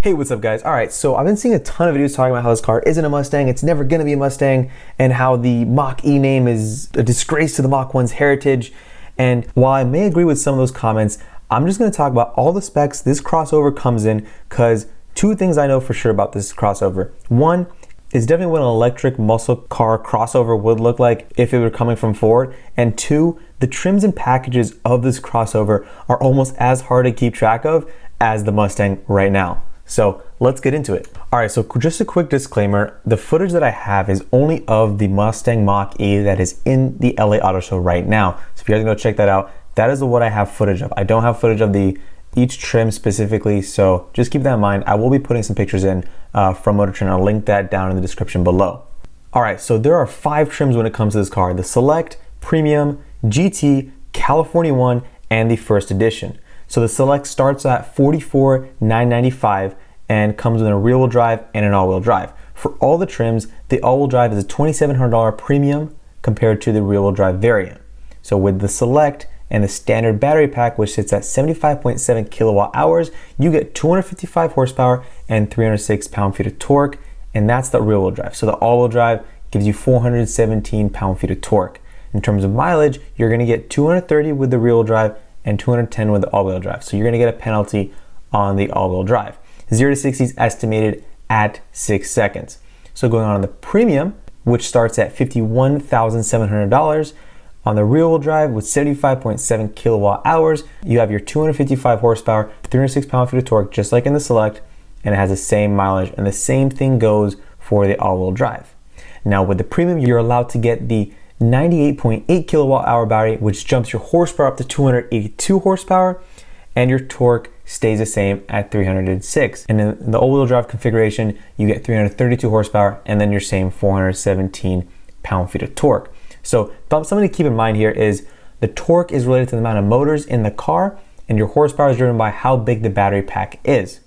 Hey, what's up guys? Alright, so I've been seeing a ton of videos talking about how this car isn't a Mustang, it's never gonna be a Mustang, and how the Mach-E name is a disgrace to the Mach-1's heritage. And while I may agree with some of those comments, I'm just gonna talk about all the specs this crossover comes in, because two things I know for sure about this crossover. One, it's definitely what an electric muscle car crossover would look like if it were coming from Ford. And two, the trims and packages of this crossover are almost as hard to keep track of as the Mustang right now. So let's get into it. All right, so just a quick disclaimer. The footage that I have is only of the Mustang Mach-E that is in the LA Auto Show right now. So if you guys go check that out, that is what I have footage of. I don't have footage of each trim specifically, so just keep that in mind. I will be putting some pictures in from Motor Trend. I'll link that down in the description below. All right, so there are 5 trims when it comes to this car: the Select, Premium, GT, California 1, and the First Edition. So the Select starts at $44,995 and comes with a rear-wheel drive and an all-wheel drive. For all the trims, the all-wheel drive is a $2,700 premium compared to the rear-wheel drive variant. So with the Select and the standard battery pack, which sits at 75.7 kilowatt hours, you get 255 horsepower and 306 pound-feet of torque, and that's the rear-wheel drive. So the all-wheel drive gives you 417 pound-feet of torque. In terms of mileage, you're gonna get 230 with the rear-wheel drive and 210 with the all-wheel drive. So you're gonna get a penalty on the all-wheel drive. 0 to 60 is estimated at 6 seconds. So going on the Premium, which starts at $51,700, on the rear-wheel drive with 75.7 kilowatt hours, you have your 255 horsepower, 306 pound-feet of torque, just like in the Select, and it has the same mileage, and the same thing goes for the all-wheel drive. Now with the Premium, you're allowed to get the 98.8 kilowatt hour battery, which jumps your horsepower up to 282 horsepower, and your torque stays the same at 306. And in the all-wheel drive configuration, you get 332 horsepower and then your same 417 pound-feet of torque. So something to keep in mind here is the torque is related to the amount of motors in the car, and your horsepower is driven by how big the battery pack is.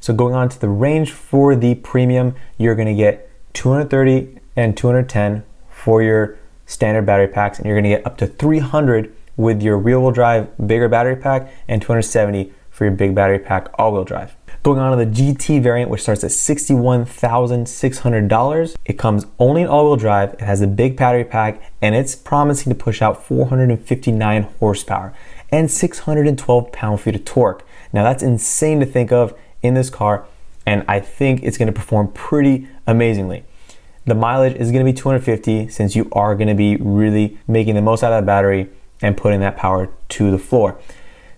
So going on to the range for the Premium, you're gonna get 230 and 210 for your standard battery packs, and you're gonna get up to 300 with your rear-wheel drive bigger battery pack and 270 for your big battery pack all-wheel drive. Going on to the GT variant, which starts at $61,600. It comes only in all-wheel drive, it has a big battery pack, and it's promising to push out 459 horsepower and 612 pound-feet of torque. Now that's insane to think of in this car, and I think it's gonna perform pretty amazingly. The mileage is gonna be 250, since you are gonna be really making the most out of that battery and putting that power to the floor.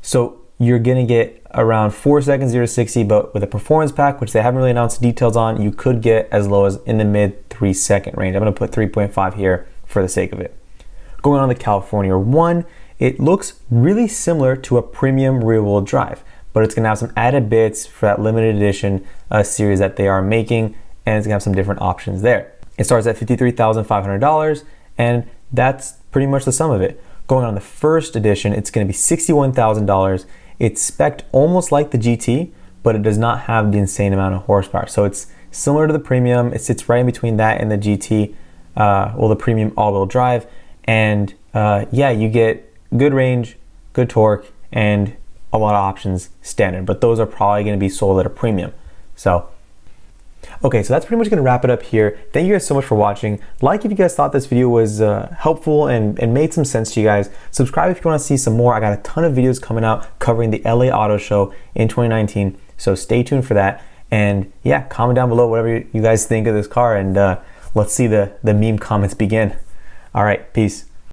So you're gonna get around 4 seconds 0 to 60, but with a performance pack, which they haven't really announced details on, you could get as low as in the mid 3-second range. I'm gonna put 3.5 here for the sake of it. Going on the California 1, it looks really similar to a Premium rear-wheel drive, but it's gonna have some added bits for that limited edition series that they are making, and it's gonna have some different options there. It starts at $53,500, and that's pretty much the sum of it. Going on the First Edition, it's gonna be $61,000. It's spec'd almost like the GT, but it does not have the insane amount of horsepower. So it's similar to the Premium. It sits right in between that and the GT, the Premium all-wheel drive. And yeah, you get good range, good torque, and a lot of options standard, but those are probably gonna be sold at a Premium. So okay, so that's pretty much gonna wrap it up here. Thank you guys so much for watching. Like if you guys thought this video was helpful and made some sense to you guys. Subscribe if you wanna see some more. I got a ton of videos coming out covering the LA Auto Show in 2019, so stay tuned for that. And yeah, comment down below whatever you guys think of this car, and let's see the meme comments begin. All right, peace.